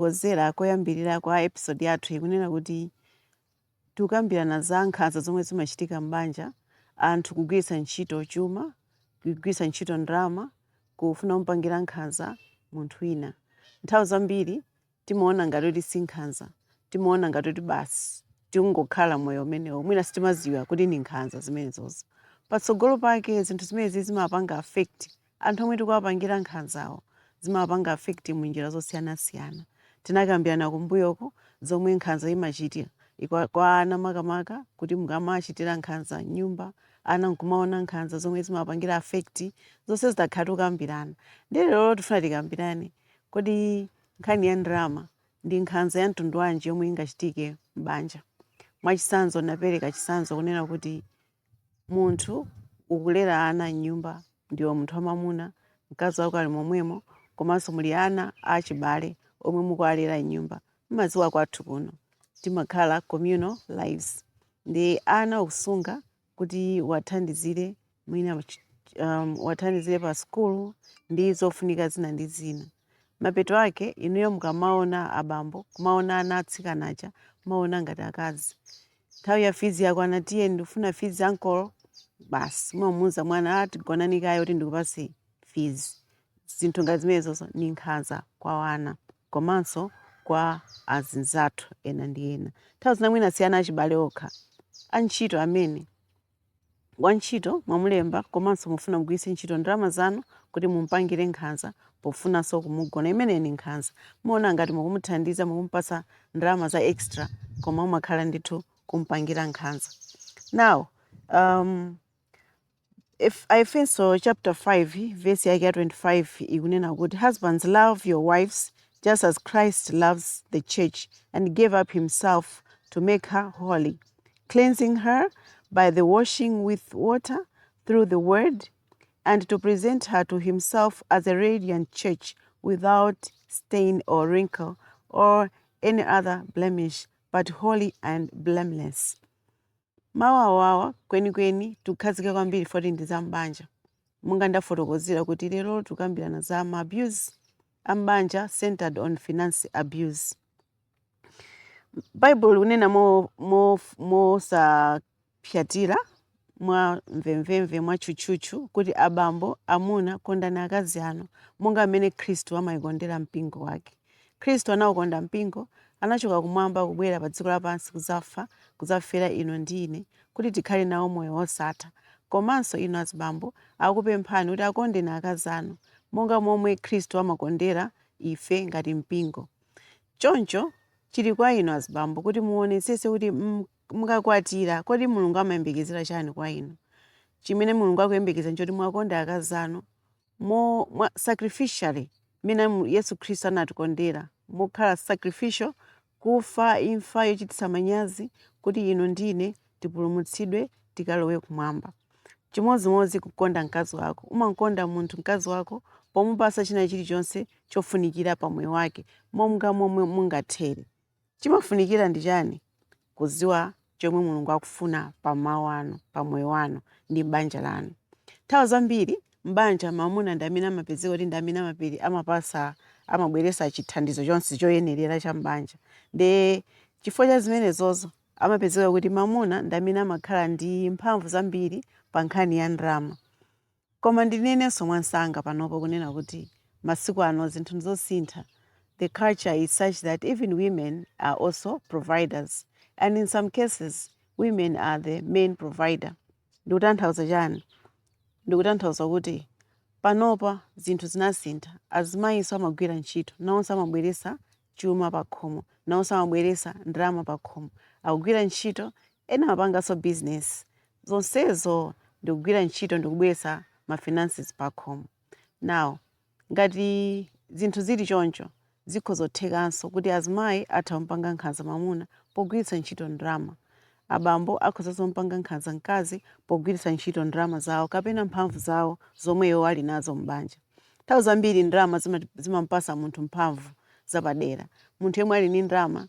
Kozera koyambirira kwa episode yathu ikunena kuti tikukambirana za nkhanza zomwe zimachitika m'banja, anthu kugwiritsa ntchito chuma, kugwiritsa ntchito ndalama, kufuna kumupangira nkhanza munthu wina. Nthawi zambiri timaona ngati kuti si nkhanza, timaona ngati kuti basi tikungokhala moyo umenewo, mwina sitimaziwa kuti ni nkhanza zimenezozo. Patsogolo pake zinthu zimenezi zimapanga affect anthu omwe tikuwapangira nkhanzawo, zimapanga affect munjira zosiyanasiyana. Tinakambirana kumbuyoko zomwe nkhanza imachitira kwa ana makamaka kuti mukamachitira nkhanza nyumba, ana nkumaona nkhanza zomwe zimapangira affect zonse zitakhala tikukambirana. Ndi lero tifuna tikambirane kodi nkhani ya ndalama ndi nkhanza ya mtundu wanji yomwe ingachitike m'banja. Mwachitsanzo napereka chitsanzo kunena kuti munthu ukulera ana m'nyumba, ndiwo munthu wamamuna, mkazi wako ali momwemo, komanso muli ana achibale omwe mukuwalera m'nyumba. Mmadziwa kwathu kuno timakhala communal lives, ndi ana ukusunga kuti wathandizire mwina wathandizire pa skulu ndi zofunika zina ndi zina. Mapeto ake inuyo mukamaona abambo, kumaona ana atsikanaja, maona ngati akazi. Nthawi ya fizi yako anatiye ndifuna fizi ankolo, basi mumamuwuza mwana tigonani kaye kuti ndikupase fizi. Zinthu ngati zimenezozo ni nkhanza kwa wana komanso kwa azinzathu ena ndi ena. Nthawi zina mwina si ana achibale okha, antchito amene wantchito mwamulemba komanso mufuna mugwiritse ntchito ndalama zanu kuti mumpangire nkhanza pofunanso kumugona. Imeneyi ni nkhanza. Muona ngati mukumuthandiza, mukumupasa ndalama za extra, koma mumakhala ndithu kumpangira nkhanza. Now, Efeso chapter 5 verse yake ya 25 ikunena kuti husbands love your wives just as Christ loves the church and gave up himself to make her holy, cleansing her by the washing with water through the word, and to present her to himself as a radiant church without stain or wrinkle or any other blemish, but holy and blameless. Mawawa kwenikweni tukhazike kwambiri foti ndi za mbanja. Munga ndafotokozera kuti lero tukambirana za abuse ambanja centered on finance abuse. Bible unena mosapyatira mwa mvemvemve mwa chuchuchu kuti abambo amuna kondani akazi anu monga amene Khristu amayikondera mpingo wake. Khristu anawukonda mpingo, anachoka kumwamba kubwera pa dziko lapansi kuzafa, kuzafera ino ndi ine kuti tikhale nawo moyo wosatha. Komanso ino azibambo akupemphani kuti akondeni akazi anu monga momwe Khristu amakondera ife ngati mpingo. Choncho chili kwa ino azibambo kuti muonetsetse kuti mukakwatira kodi Mulungu amayembekezera chani kwa inu. Chimene Mulungu akuyembekeza nchoti mwakonda akazi anu sacrificially, mina Yesu Khristu anatikondera mukhala sacrificial, kufa imfa yochititsa manyazi kuti ino ndine tipulumutsidwe tikalowe kumwamba. Chimodzimodzi kukonda mkazi wako. Umakonda munthu mkazi wako pomupasa china chilichonse chofunikira pa moyo wake monga momwe mungathere. Chimafunikira ndi chani? Kuziwa chomwe Mulungu akufuna pa mawu anu, pa moyo wanu ndi banja lanu. Nthawi zambiri mbanja mamuna ndi amene amapezeka kuti ndi amene amabweretsa chithandizo chonse choyenerera cha mbanja. Ndi chifukwa cha zimenezozo amapezeka kuti mamuna ndi amene amakhala ndi mphamvu zambiri pa nkhani ya ndalama. Koma ndinenenso mwansanga panopo kunena kuti masiku ano zinthu nzosintha. The culture is such that even women are also providers, and in some cases women are the main provider. Ndikutanthauza chani? Ndikutanthauza kuti panopa zinthu zinasintha. Azimayinso amagwira ntchito, nawonso amabweretsa chuma pa khomo, nawonso amabweretsa ndalama pa khomo. Akugwira ntchito, ena amapanganso business. Zonsezo ndikugwira ntchito ndikubweretsa ma finances pa khomo. Now, ngati zinthu zili choncho, zikhozothekanso kuti azimayi atha kumpanga nkhanza mamuna pogwiritsa ntchito ndalama. Abambo akhozanso kumpanga nkhanza mkazi pogwiritsa ntchito ndalama zawo kapena mphamvu zawo zomwe iwo ali nazo m'banja. Nthawi zambiri ndalama zimampasa munthu mphamvu zapadera. Munthu yemwe ali ndi ndalama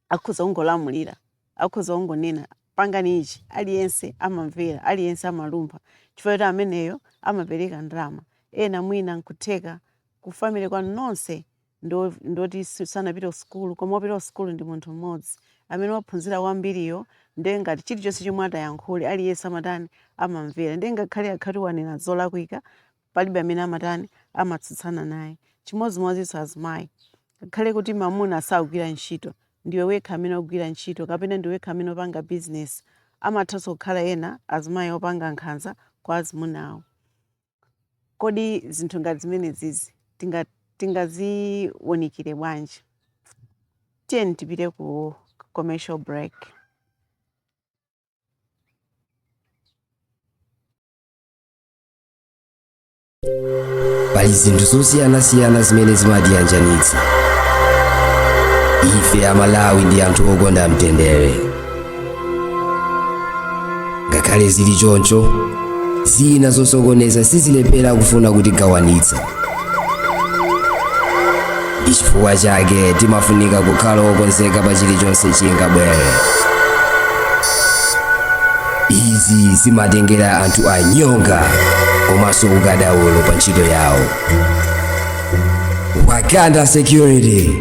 akhoza kungolamulira, akhoza kungonena pangani ichi, aliyense amamvera, aliyense amalumpha. Chifukwa kuti ameneyo amapereka ndalama. Ena mwina nkutheka kufamily kwanu nonse ndoti sanapite ku sukulu, koma wopita ku sukulu ndi munthu mmodzi amene waphunzira kwambiriyo. Ndiye ngati chilichonse chomwe atayankhule aliyense amatani amamvera. Ndiye ngakhale akhati wanena zolakwika palibe amene amatani amatsutsana naye. Chimodzimodzinso azimayi, ngakhale kuti mamuna sagwira ntchito, ndiwe wekha amene ogwira ntchito kapena ndiwe wekha amene opanga business, amathanso kukhala ena azimayi opanga nkhanza kwa azimunawo. Kodi zinthu ngati zimenezizi tingaziwunikire bwanji? Tiyeni tipite ku commercial break. Pali zinthu zosiyanasiyana zimene zimatiyanjanitsa ife Amalawi ndi anthu okonda mtendere. Ngakhale zili choncho, zina zosokoneza sizilephera kufuna kutigawanitsa. Ndi chifukwa chake timafunika kukhala okonzeka pa chilichonse chingabwere. Izi zimatengera anthu anyonga komanso ukadaulo pa ntchito yawo. Wakanda Security,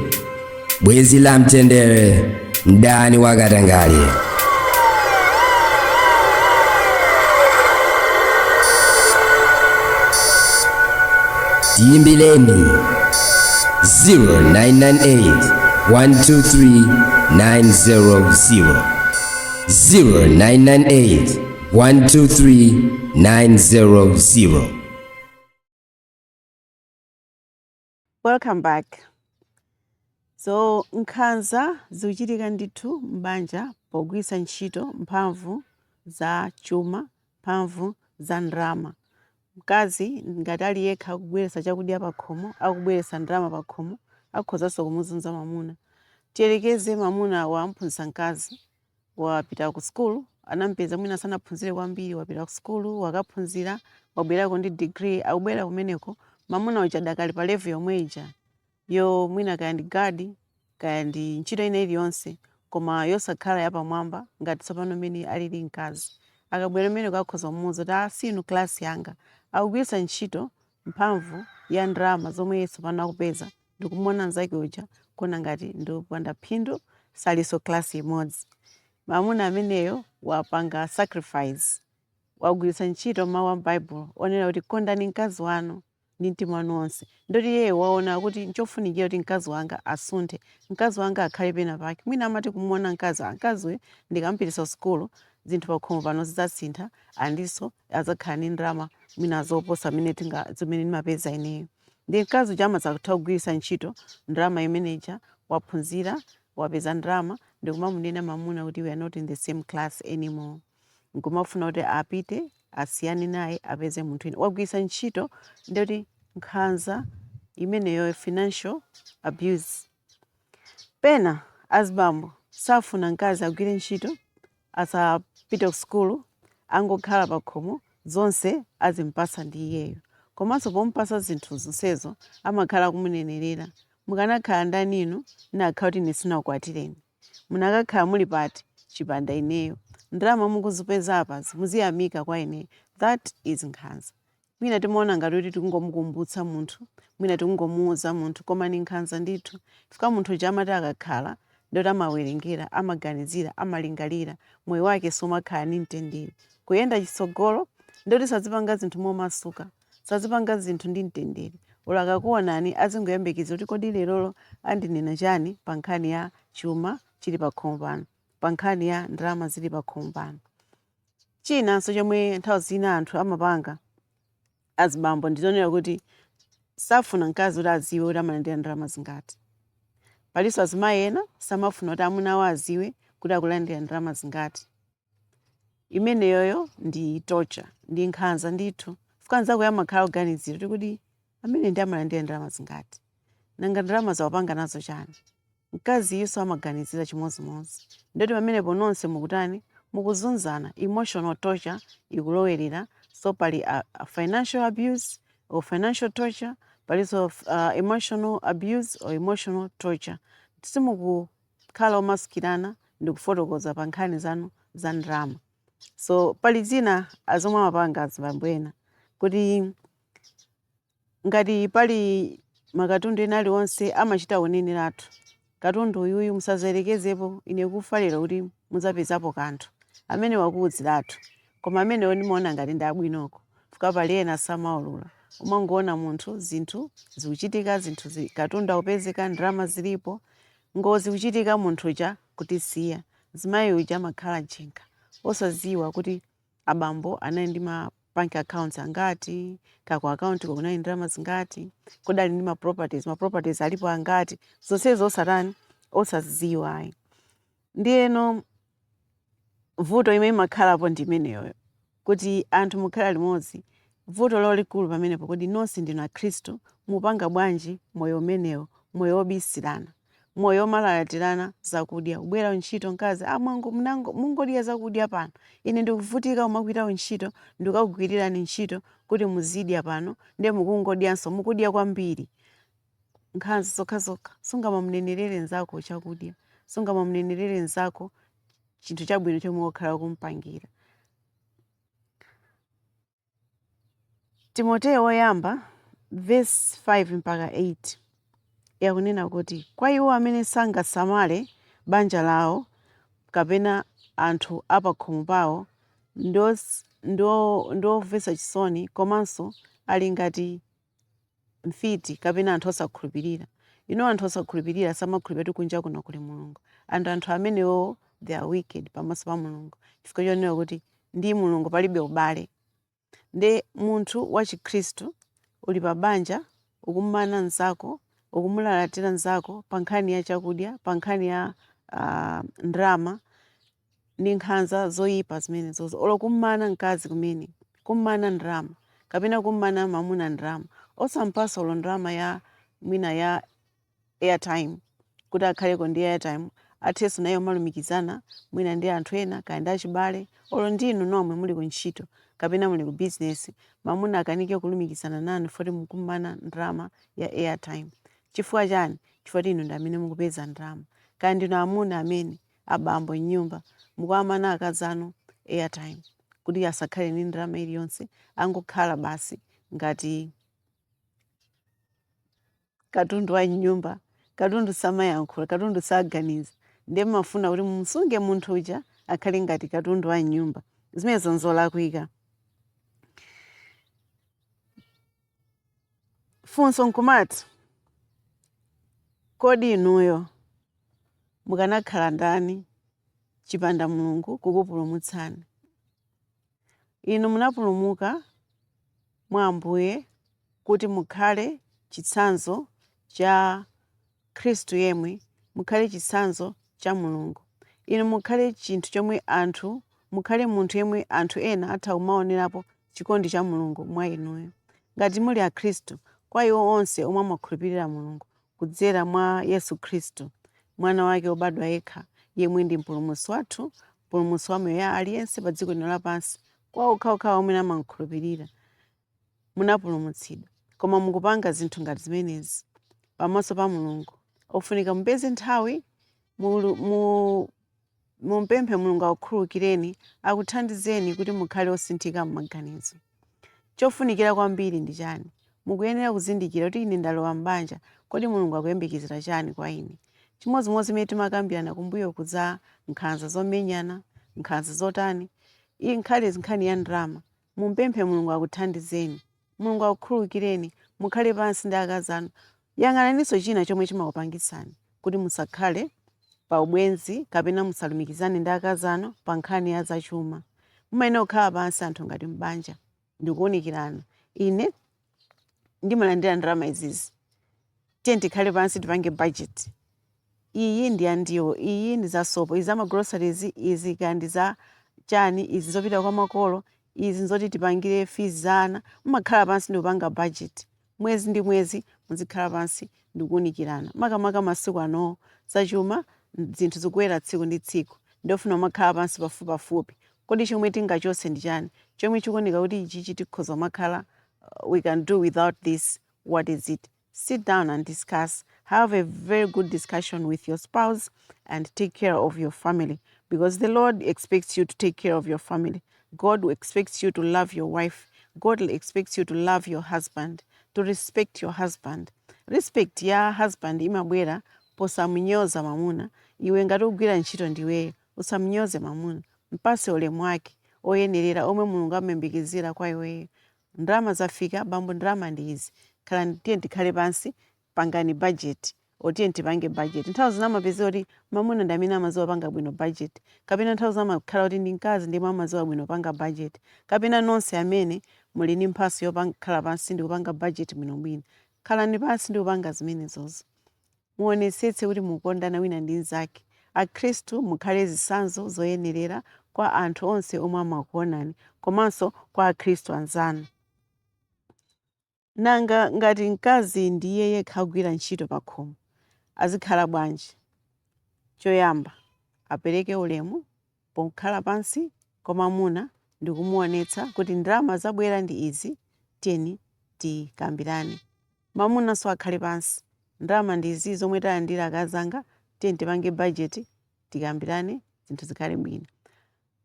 bwezi la mtendere, mdani wa Katangale. Tiyimbireni 0998 123 900, 0998 123 900. Welcome back. So nkhanza zikuchitika ndithu m'banja pogwiritsa ntchito mphamvu za chuma, mphamvu za ndalama. Mkazi ngati ali yekha akubweretsa chakudya pa khomo, akubweretsa ndalama pa khomo, akhozanso kumuzunza mamuna. Tiyelekeze mamuna wamphunzitsa mkazi, wapita ku sukulu, anampeza mwina sanaphunzire kwambiri, wapita ku sukulu, wakaphunzira, wabwerako ndi degree, akubwera kumeneko, mamuna uja dakali pa level yomwe ija, yo mwina kaya ndi gadi, kaya ndi ntchito ina iliyonse, koma yosakhala yapamwamba ngati tsopano mmene alili mkazi. Akabwera mmeneko akhoza kumuwuza kuti sinu klasi yanga, akugwiritsa ntchito mphamvu ya ndalama zomwe tsopano akupeza, ndikumuona mnzake uja kuona ngati ndopanda phindu, salinso klasi imodzi. Mamuna ameneyo wapanga sacrifice, wagwiritsa ntchito mawu a Bible onena kuti kondani mkazi wanu ndi mtima wanu wonse. Ndoti yeye waona kuti nchofunikira kuti mkazi wanga asunthe, mkazi wanga akhale pena pake. Mwina amati kumuona mkaziwe ndikampititsa sukulu, zinthu pakhomo pano zidzasintha, andinso adzakhala ndi ndalama mwina zoposa zimene ndimapeza ineyo. Ndi mkazi uja amadzakutha kugwiritsa ntchito ndalama imeneja, waphunzira, wapeza ndalama, ndikumamunena mamuna kuti we are not in the same class anymore. Nkumafuna kuti apite, asiyane naye, apeze munthu ina. Wagwiritsa ntchito ndoti nkhanza imeneyo financial abuse. Pena azibambo safuna mkazi agwire ntchito, asapite ku sukulu, angokhala pa khomo, zonse azimpasa ndi iyeyo. Komanso pompasa zinthu zonsezo amakhala kumunenerera. Mukanakhala ndani inu, nakhala kuti ine sinakukwatireni. Munakakhala muli pati, chipanda ineyo. Ndalama mukuzipeza apa, muziyamika kwa ineyo. That is nkhanza. Mwina timaona ngati kuti tikungomukumbutsa munthu, mwina tikungomuwuza munthu, koma ni nkhanza ndithu. Chifukwa munthu uja amati akakhala, ndoti amawerengera, amaganizira, amalingalira, moyo wake sumakhala ndi mtendere. Kuyenda chitsogolo, ndoti sazipanga zinthu momasuka, sazipanga zinthu ndi mtendere. Ola akakuonani azingoyembekeza kuti kodi lerolo andinena chani pa nkhani ya chuma chili pa khomo pano, pa nkhani ya ndalama zili pa khomo pano. Chinanso chomwe nthawi zina anthu amapanga azibambo ndizonera kuti safuna mkazi kuti aziwe kuti amalandira ndalama zingati. Palinso azimayi ena samafuna kuti amuna awo aziwe kuti akulandira ndalama zingati. Imeneyoyo ndi torture, ndi nkhanza ndithu. Chifukwa nzako yamakhala kuganizira kuti amene ndi amalandira ndalama zingati, nanga ndalama zawapanga nazo chani. Mkazi yinso amaganizira chimodzimodzi. Ndoti pamenepo nonse mukutani, mukuzunzana, emotional torture ikulowerera. So pali financial abuse or financial torture, palinso emotional abuse or emotional torture. Simukukhala omasukirana ndi kufotokoza pa nkhani zanu za ndalama. So pali zina azomwe amapanga azibambo ena kuti ngati pali makatundu ena aliwonse amachita uneneratu. Katundu uyuyu musazerekezepo ine kufa lero kuti mudzapezapo kanthu. Amene wakuwuziratu. Koma amenewo ndimaona ngati ndi abwinoko. Fika pali ena samaulula. Umangoona munthu zinthu zikuchitika, katundu akupezeka, ndalama zilipo, ngozi kuchitika munthu uja kutisiya. Zimayi uja amakhala njinga. Osaziwa kuti abambo anali ndi ma bank accounts angati, kako account kunali ndalama zingati, kodali ndi ma properties alipo angati, zonsezo osatani osaziwa ayi. Ndiyeno vuto imene imakhalapo ndi imeneyo kuti anthu mukhala limodzi. Vuto lawo likulu pamenepo kuti nonse ndinu akhristu, mupanga bwanji moyo umenewo, moyo wobisirana, moyo womalalatirana zakudya. Kubwera ntchito mkazi mungodya zakudya pano, ine ndikuvutika umakwitawo ntchito, ndikakugwirirani ntchito kuti muzidya pano, ndiye mukungodyanso mukudya kwambiri. Nkhanza zokhazokha, sungamamunenerere nzako chakudya, sungamamunenerere nzako chinthu chabwino chomwe wakhala kumpangira. Timoteyo woyamba verse 5 mpaka 8 yakunena kuti kwa iwo amene sangasamale banja lawo kapena anthu apakhomo pawo ndiomvetsa chisoni, komanso ali ngati mfiti kapena anthu osakhulupirira. Anthu osakhulupirira samakhulupirira kunja kuno kuli Mulungu. Anthu amenewo they are wicked pamaso pa Mulungu. Chifukwa chonena kuti ndi Mulungu palibe ubale. Nde munthu wa Chikhristu uli pa banja ukumana nzako, ukumulalatira nzako pa nkhani ya chakudya, pa nkhani ya ndrama ndi nkhanza zoyipa zimenezo. Olo kummana mkazi kumene, kummana ndrama, kapena kummana mamuna ndrama. Osampasa olo ndrama ya mwina ya airtime, kuti akhaleko ndi airtime, athenso nayo malumikizana mwina ndi anthu ena, kaya ndi achibale, olo ndinu nomwe muli kuntchito, kapena muli ku business, mamuna akanike kulumikizana nanu foti mukummana ndrama ya airtime. Chifukwa chani? Chifukwa inu ndi amene mukupeza ndrama. Kaya ndinu amuna amene abambo m'nyumba mukuamana akazi anu airtime, kuti asakhale ndi ndrama iliyonse, angokhala basi ngati katundu wa nyumba, katundu samayankhula, katundu saganiza. Ndiye mafuna kuti mumsunge munthu uja akhale ngati katundu wa nyumba. Zimenezo nzolakwika. Funso nkumati, kodi inuyo mukanakhala ndani chipanda Mulungu kukupulumutsani? Inu munapulumuka mwa Ambuye kuti mukhale chitsanzo cha Khristu yemwe, mukhale chitsanzo cha Mulungu. Inu mukhale chinthu chomwe mukhale munthu yemwe anthu ena atha kumaonerapo chikondi cha Mulungu mwa inuyo. Ngati muli a Khristu, kwa iwo onse omwe amakhulupirira Mulungu kudzera mwa Yesu Khristu, mwana wake wobadwa yekha, yemwe ndi mpulumutsi wathu, mpulumutsi wa moyo ya aliyense pa dziko lino lapansi. Kwa okhaokha omwe amakhulupirira munapulumutsidwa. Koma mukupanga zinthu ngati zimenezi pamaso pa Mulungu, ofunika mupeze nthawi mumpemphe Mulungu akukhululukireni, akuthandizeni kuti mukhale osinthika m'maganizo. Chofunikira kwambiri ndi chani? Mukuyenera kuzindikira kuti ine ndalowa m'banja, kodi Mulungu akuyembekezera chani kwa ine? Chimodzimodzi imene timakambirana kumbuyo kudza nkhanza zomenyana, nkhanza zotani, iyi nkhani ya ndrama, mumpemphe Mulungu akuthandizeni, Mulungu akukhululukireni, mukhale pansi ndi akazi anu. Yang'ananinso china chomwe chimakupangisani kuti musakhale pa ubwenzi kapena musalumikizane ndi akazi anu pa nkhani ya zachuma. Mumayenera kukhala pansi anthu ngati m'banja ndikuwunikirana. Ine ndimalandira ndrama izizi, tiye tikhale pansi tipange budget. Iyi ndi yandiwo, iyi ndi za sopo, izi ama groceries, izi kandi za chani, izi zopita kwa makolo, izi nzoti tipangire fees za ana. Mumakhala pansi ndikupanga budget. Mwezi ndi mwezi muzikhala pansi ndikuwunikirana. Makamaka masiku ano zachuma zinthu zikuwera tsiku ndi tsiku, ndofuna umakhala pansi pafupi. Kodi chomwe tingachose ndi chani? Chomwe chikuoneka kuti ichi tikhoza makhala, we can do without this. What is it? Sit down and discuss. Have a very good discussion with your spouse and take care of your family, because the Lord expects you to take care of your family. God expects you to love your wife. God expects you to love your husband, to respect your husband. respect ya husband imabwera posamunyoza mamuna. Iwe ngati ugwira ntchito ndiweyo usamunyoze mamuna, mpase ulemu wake oyenerera omwe Mulungu amembikizira kwa iweyo. Ndalama zafika, bambo ndalama ndi izi, khala tiye tikhale pansi pangani budget, otiye tipange budget. Nthawi zina amapezera kuti mamuna ndi amene amadziwa panga bwino budget, kapena nthawi zina amakhala kuti ndi mkazi ndimwe amadziwa bwino panga budget, kapena nonse amene muli ndi mphaso yokhala pansi ndi kupanga budget bwinobwino, khalani pansi ndi kupanga zimenezozo. Muonetsetse kuti mukondana wina ndi mnzake. Akhristu mukhale zitsanzo zoyenerera kwa anthu onse omwe amakuonani, komanso kwa akhristu anzanu. Nanga ngati mkazi ndiye yekha agwira ntchito pa khomo, azikhala bwanji? Choyamba, apereke ulemu pokhala pansi kwa mamuna ndi kumuonetsa kuti ndalama zabwera ndi izi, tiyeni tikambirane. Mamunanso akhale pansi, ndalama ndi izi zomwe talandira akazanga, tiyeni tipange budget, tikambirane, zinthu zikhale bwino.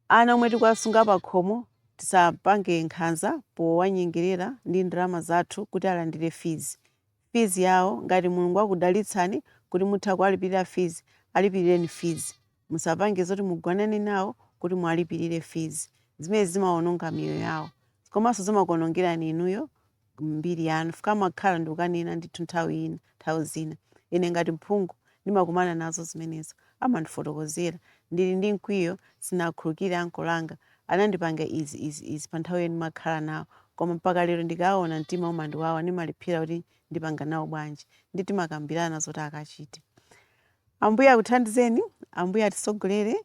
Ana omwe tikuwasunga pa khomo tisapange nkhanza powanyengerera ndi ndalama zathu kuti alandire fees. Fees yawo ngati Mulungu akudalitsani kuti mutha kuwalipirira fees, alipirireni fees. Musapange zoti mugwanane nawo kuti muwalipirire fees. Zimene zimawononga miyoyo yawo, komanso zimakuwonongerani inuyo mbiri yanu. Fika makhala ndi kukanena ndithu nthawi zina. Ine ngati mphungu ndimakumana nazo zimenezo, amandifotokozera, ndili ndi mkwiyo, sinakhulukire anko langa, anandipanga izi pa nthawi yeni makhala nawo, koma mpaka lero ndikaona mtima umandiwawa, ndimaliphira kuti ndipanga nawo bwanji, ndi timakambirana zoti akachite. Ambuye akuthandizeni, Ambuye atisogolere.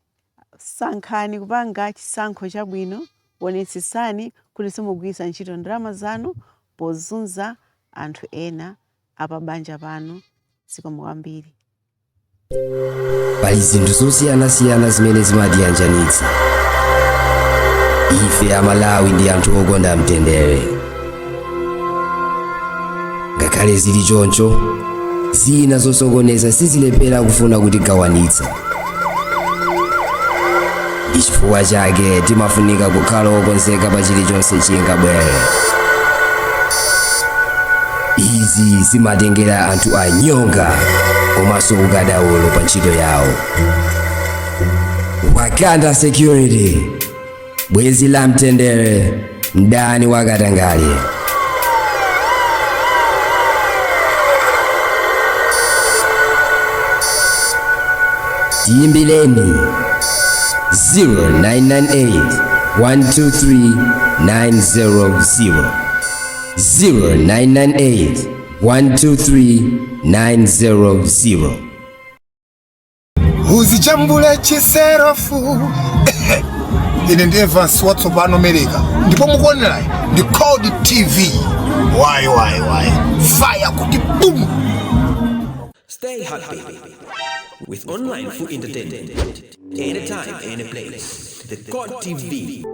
Sankhani kupanga chisankho chabwino, wonetsetsani kuti simugwiritsa ntchito ndalama zanu pozunza anthu ena apa banja panu. Zikomo kwambiri. Pali zinthu zosiyanasiyana zimene zimatiyanjanitsa ife Amalawi ndi anthu okonda mtendere. Ngakhale zili choncho, zina zosokoneza sizilephera kufuna kutigawanitsa. Ndi chifukwa chake timafunika kukhala okonzeka pa chilichonse chingabwere. Izi zimatengera anthu anyonga komanso ukadaulo pa ntchito yawo. Wakanda Security, bwezi la mtendere, mdani wa Katangale. Tiyimbireni 0998 123 900, 0998 123 900. Uzichambule chiserofu. Ine ndi Evans watsopano America. Ndipo mukuonera ndi Code TV. Why. Fire kuti boom. Stay happy with online food entertainment. Anytime, any place. The Code TV.